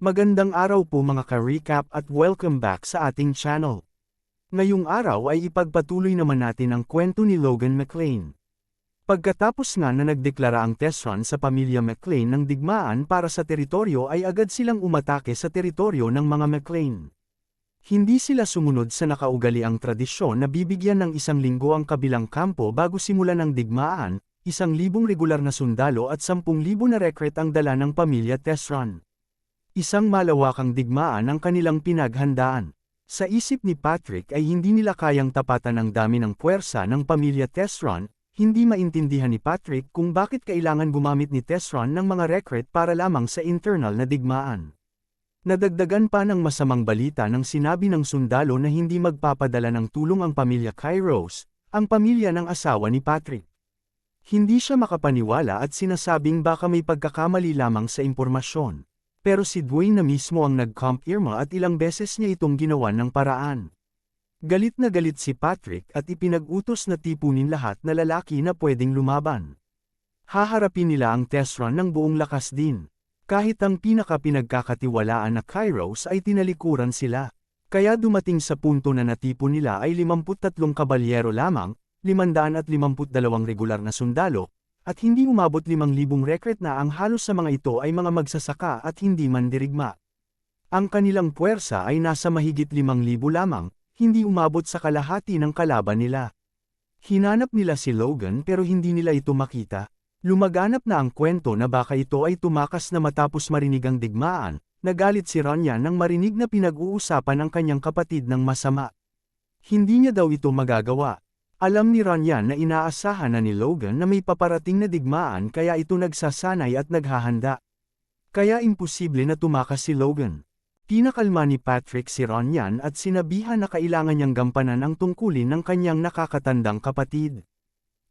Magandang araw po mga ka-recap at welcome back sa ating channel. Ngayong araw ay ipagpatuloy naman natin ang kwento ni Logan McLean. Pagkatapos nga na nagdeklara ang Tesron sa pamilya McLean ng digmaan para sa teritoryo ay agad silang umatake sa teritoryo ng mga McLean. Hindi sila sumunod sa nakaugaliang tradisyon na bibigyan ng 1 linggo ang kabilang kampo bago simulan ang digmaan, 1,000 regular na sundalo at 10,000 na recruit ang dala ng pamilya Tesron. Isang malawakang digmaan ang kanilang pinaghandaan. Sa isip ni Patrick ay hindi nila kayang tapatan ang dami ng puwersa ng pamilya Tesron, hindi maintindihan ni Patrick kung bakit kailangan gumamit ni Tesron ng mga recruit para lamang sa internal na digmaan. Nadagdagan pa ng masamang balita nang sinabi ng sundalo na hindi magpapadala ng tulong ang pamilya Kairos, ang pamilya ng asawa ni Patrick. Hindi siya makapaniwala at sinasabing baka may pagkakamali lamang sa impormasyon. Pero si Dwayne na mismo ang nag-confirma at ilang beses niya itong ginawan ng paraan. Galit na galit si Patrick at ipinag-utos na tipunin lahat na lalaki na pwedeng lumaban. Haharapin nila ang Tesron ng buong lakas din. Kahit ang pinaka-pinagkakatiwalaan na Kairos ay tinalikuran sila. Kaya dumating sa punto na natipon nila ay 53 kabalyero lamang, 552 regular na sundalo, at hindi umabot 5,000 recruit na ang halos sa mga ito ay mga magsasaka at hindi mandirigma. Ang kanilang puwersa ay nasa mahigit 5,000 lamang, hindi umabot sa kalahati ng kalaban nila. Hinanap nila si Logan pero hindi nila ito makita. Lumaganap na ang kwento na baka ito ay tumakas na matapos marinig ang digmaan. Nagalit si Runyan nang marinig na pinag-uusapan ang kanyang kapatid ng masama. Hindi niya daw ito magagawa. Alam ni Runyan na inaasahan na ni Logan na may paparating na digmaan kaya ito nagsasanay at naghahanda. Kaya imposible na tumakas si Logan. Pinakalma ni Patrick si Runyan at sinabihan na kailangan niyang gampanan ang tungkulin ng kanyang nakakatandang kapatid.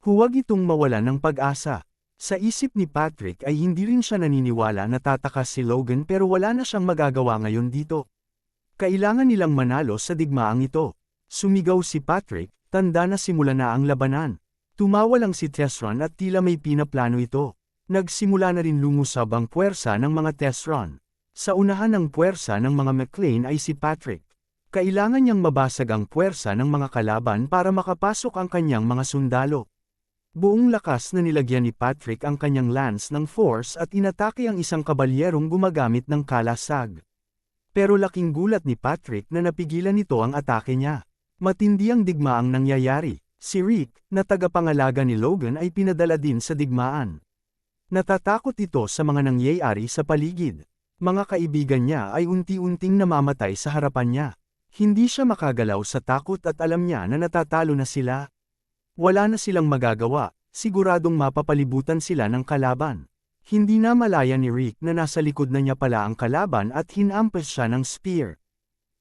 Huwag itong mawalan ng pag-asa. Sa isip ni Patrick ay hindi rin siya naniniwala na tatakas si Logan pero wala na siyang magagawa ngayon dito. Kailangan nilang manalo sa digmaang ito. Sumigaw si Patrick. Tanda na simula na ang labanan. Tumawa lang si Tesron at tila may pinaplano ito. Nagsimula na rin lumusab ang puwersa ng mga Tesron. Sa unahan ng puwersa ng mga McLean ay si Patrick. Kailangan niyang mabasag ang puwersa ng mga kalaban para makapasok ang kanyang mga sundalo. Buong lakas na nilagyan ni Patrick ang kanyang lance ng force at inatake ang isang kabalyerong gumagamit ng kalasag. Pero laking gulat ni Patrick na napigilan nito ang atake niya. Matindi ang digmaang nangyayari. Si Rick, na tagapangalaga ni Logan ay pinadala din sa digmaan. Natatakot ito sa mga nangyayari sa paligid. Mga kaibigan niya ay unti-unting namamatay sa harapan niya. Hindi siya makagalaw sa takot at alam niya na natatalo na sila. Wala na silang magagawa, siguradong mapapalibutan sila ng kalaban. Hindi na malaya ni Rick na nasa likod na niya pala ang kalaban at hinampas siya ng spear.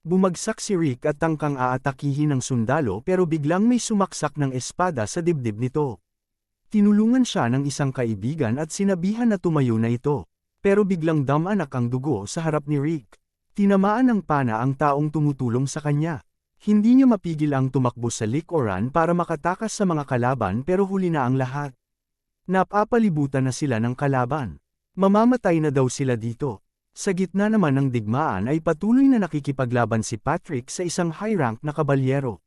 Bumagsak si Rick at tangkang aatakihin ng sundalo pero biglang may sumaksak ng espada sa dibdib nito. Tinulungan siya ng isang kaibigan at sinabihan na tumayo na ito. Pero biglang damanak ang dugo sa harap ni Rick. Tinamaan ng pana ang taong tumutulong sa kanya. Hindi niya mapigil ang tumakbo sa likuran para makatakas sa mga kalaban pero huli na ang lahat. Napapalibutan na sila ng kalaban. Mamamatay na daw sila dito. Sa gitna naman ng digmaan ay patuloy na nakikipaglaban si Patrick sa isang high-rank na kabalyero.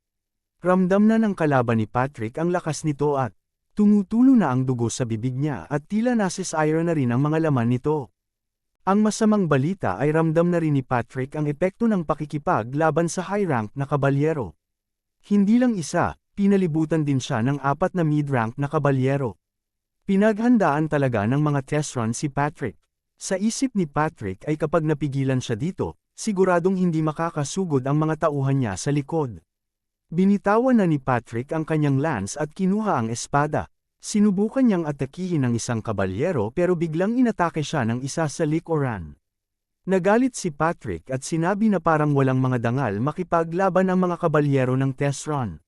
Ramdam na ng kalaban ni Patrick ang lakas nito at tumutulo na ang dugo sa bibig niya at tila nasisira na rin ang mga laman nito. Ang masamang balita ay ramdam na rin ni Patrick ang epekto ng pakikipaglaban sa high-rank na kabalyero. Hindi lang isa, pinalibutan din siya ng 4 na mid-rank na kabalyero. Pinaghandaan talaga ng mga Tesron si Patrick. Sa isip ni Patrick ay kapag napigilan siya dito, siguradong hindi makakasugod ang mga tauhan niya sa likod. Binitawan na ni Patrick ang kanyang lance at kinuha ang espada. Sinubukan niyang atakihin ang isang kabalyero pero biglang inatake siya ng isa sa likuran. Nagalit si Patrick at sinabi na parang walang mga dangal makipaglaban ang mga kabalyero ng Tesron.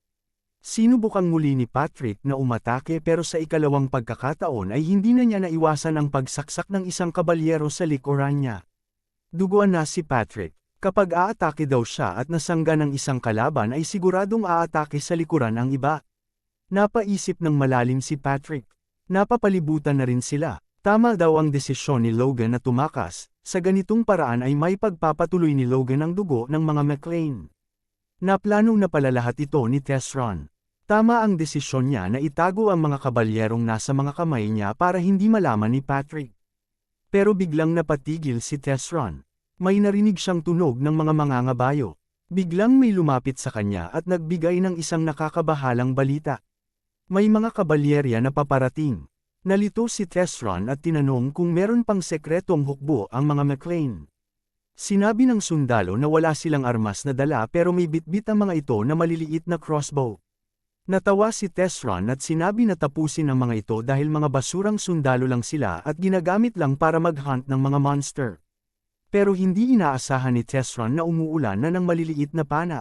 Sinubukang muli ni Patrick na umatake pero sa ikalawang pagkakataon ay hindi na niya naiwasan ang pagsaksak ng isang kabalyero sa likuran niya. Duguan na si Patrick. Kapag aatake daw siya at nasangga ng isang kalaban ay siguradong aatake sa likuran ang iba. Napaisip ng malalim si Patrick. Napapalibutan na rin sila. Tama daw ang desisyon ni Logan na tumakas, sa ganitong paraan ay may pagpapatuloy ni Logan ang dugo ng mga McClane. Naplano na pala lahat ito ni Tesron. Tama ang desisyon niya na itago ang mga kabalyerong nasa mga kamay niya para hindi malaman ni Patrick. Pero biglang napatigil si Tesron. May narinig siyang tunog ng mga mangangabayo. Biglang may lumapit sa kanya at nagbigay ng isang nakakabahalang balita. May mga kabalyerya na paparating. Nalito si Tesron at tinanong kung meron pang sekretong hukbo ang mga McClane. Sinabi ng sundalo na wala silang armas na dala pero may bitbit ang mga ito na maliliit na crossbow. Natawa si Tesron at sinabi na tapusin ang mga ito dahil mga basurang sundalo lang sila at ginagamit lang para mag-hunt ng mga monster. Pero hindi inaasahan ni Tesron na umuulan na ng maliliit na pana.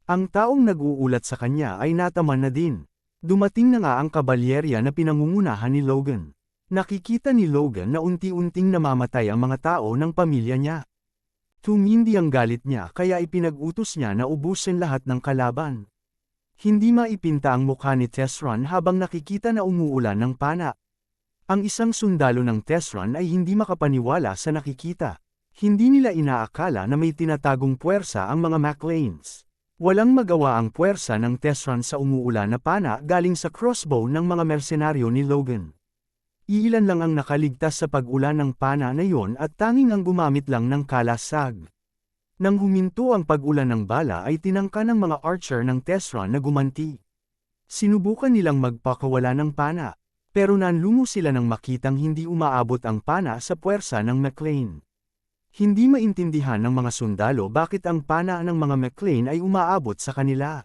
Ang taong nag-uulat sa kanya ay nataman na din. Dumating na nga ang kabalyerya na pinangungunahan ni Logan. Nakikita ni Logan na unti-unting namamatay ang mga tao ng pamilya niya. Tumindi ang galit niya kaya ipinag-utos niya na ubusin lahat ng kalaban. Hindi maipinta ang mukha ni Tesron habang nakikita na umuulan ng pana. Ang isang sundalo ng Tesron ay hindi makapaniwala sa nakikita. Hindi nila inaakala na may tinatagong puwersa ang mga McClanes. Walang magawa ang puwersa ng Tesron sa umuulan na pana galing sa crossbow ng mga mersenaryo ni Logan. Iilan lang ang nakaligtas sa pag-ulan ng pana na yon at tanging ang gumamit lang ng kalasag. Nang huminto ang pag-ulan ng bala ay tinangka ng mga archer ng Tesron na gumanti. Sinubukan nilang magpakawala ng pana, pero nanlumo sila nang makitang hindi umaabot ang pana sa puwersa ng McClane. Hindi maintindihan ng mga sundalo bakit ang pana ng mga McClane ay umaabot sa kanila.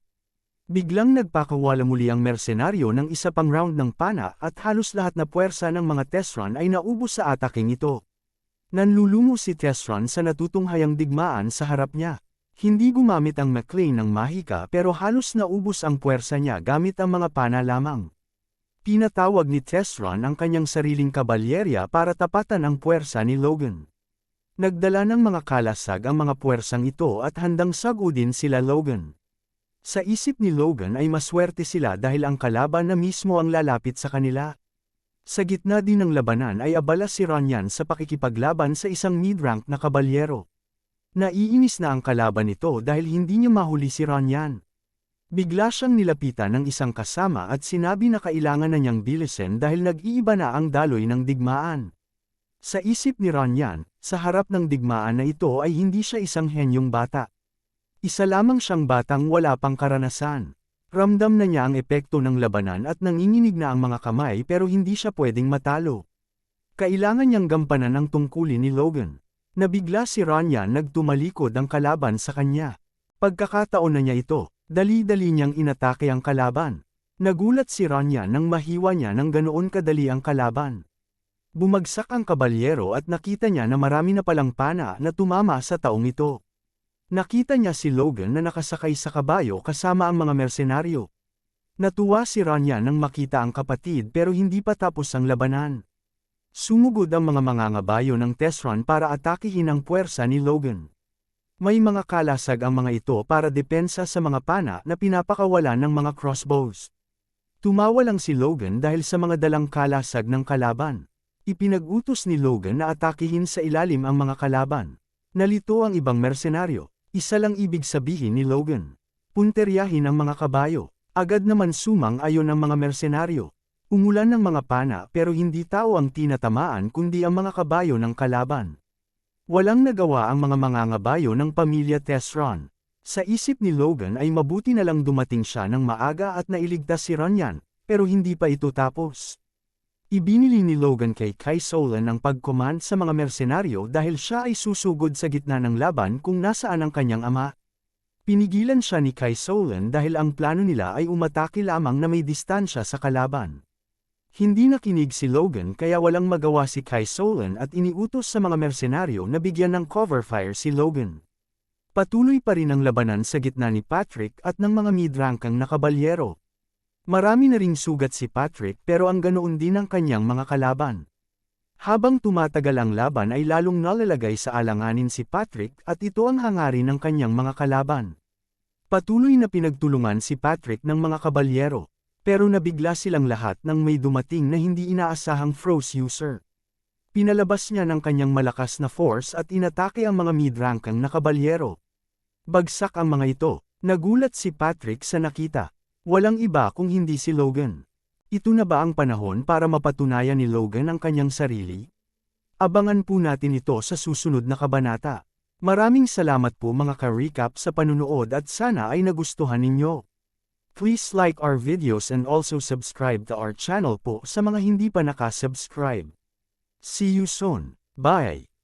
Biglang nagpakawala muli ang mersenaryo ng isa pang round ng pana at halos lahat na puwersa ng mga Tesron ay naubos sa ataking ito. Nanlulumo si Tesron sa natutunghayang digmaan sa harap niya. Hindi gumamit ang McClane ng mahika pero halos naubos ang puwersa niya gamit ang mga pana lamang. Pinatawag ni Tesron ang kanyang sariling kabalyerya para tapatan ang puwersa ni Logan. Nagdala ng mga kalasag ang mga puwersang ito at handang sagudin sila Logan. Sa isip ni Logan ay maswerte sila dahil ang kalaban na mismo ang lalapit sa kanila. Sa gitna din ng labanan ay abala si Runyan sa pakikipaglaban sa isang mid-rank na kabalyero. Naiinis na ang kalaban nito dahil hindi niya mahuli si Runyan. Bigla siyang nilapitan ng isang kasama at sinabi na kailangan na niyang bilisin dahil nag-iiba na ang daloy ng digmaan. Sa isip ni Runyan, sa harap ng digmaan na ito ay hindi siya isang henyong bata. Isa lamang siyang batang wala pang karanasan. Ramdam na niya ang epekto ng labanan at nanginginig na ang mga kamay pero hindi siya pwedeng matalo. Kailangan niyang gampanan ang tungkulin ni Logan. Nabigla si Runyan nagtumalikod ang kalaban sa kanya. Pagkakataon na niya ito, dali-dali niyang inatake ang kalaban. Nagulat si Runyan nang mahiwa niya ng ganoon kadali ang kalaban. Bumagsak ang kabalyero at nakita niya na marami na palang pana na tumama sa taong ito. Nakita niya si Logan na nakasakay sa kabayo kasama ang mga mersenaryo. Natuwa si Runyan nang makita ang kapatid pero hindi pa tapos ang labanan. Sumugod ang mga mangangabayo ng Tesron para atakihin ang puwersa ni Logan. May mga kalasag ang mga ito para depensa sa mga pana na pinapakawalan ng mga crossbows. Tumawa lang si Logan dahil sa mga dalang kalasag ng kalaban. Ipinag-utos ni Logan na atakihin sa ilalim ang mga kalaban. Nalito ang ibang mersenaryo. Isa lang ibig sabihin ni Logan. Punteryahin ang mga kabayo. Agad naman sumang-ayon ang mga mersenaryo. Umulan ng mga pana pero hindi tao ang tinatamaan kundi ang mga kabayo ng kalaban. Walang nagawa ang mga mangangabayo ng pamilya Tesron. Sa isip ni Logan ay mabuti na lang dumating siya ng maaga at nailigtas si Runyan, pero hindi pa ito tapos. Ibinili ni Logan kay Kai Solan ang pag-command sa mga mersenaryo dahil siya ay susugod sa gitna ng laban kung nasaan ang kanyang ama. Pinigilan siya ni Kai Solan dahil ang plano nila ay umatake lamang na may distansya sa kalaban. Hindi nakinig si Logan kaya walang magawa si Kai Solan at iniutos sa mga mersenaryo na bigyan ng cover fire si Logan. Patuloy pa rin ang labanan sa gitna ni Patrick at ng mga mid-rankang na kabalyero. Marami na ring sugat si Patrick pero ang ganoon din ang kanyang mga kalaban. Habang tumatagal ang laban ay lalong nalalagay sa alanganin si Patrick at ito ang hangarin ng kanyang mga kalaban. Patuloy na pinagtulungan si Patrick ng mga kabalyero, pero nabigla silang lahat nang may dumating na hindi inaasahang froze user. Pinalabas niya ng kanyang malakas na force at inatake ang mga mid-rankang na kabalyero. Bagsak ang mga ito. Nagulat si Patrick sa nakita. Walang iba kung hindi si Logan. Ito na ba ang panahon para mapatunayan ni Logan ang kanyang sarili? Abangan po natin ito sa susunod na kabanata. Maraming salamat po mga ka-recap sa panunood at sana ay nagustuhan ninyo. Please like our videos and also subscribe to our channel po sa mga hindi pa nakasubscribe. See you soon. Bye!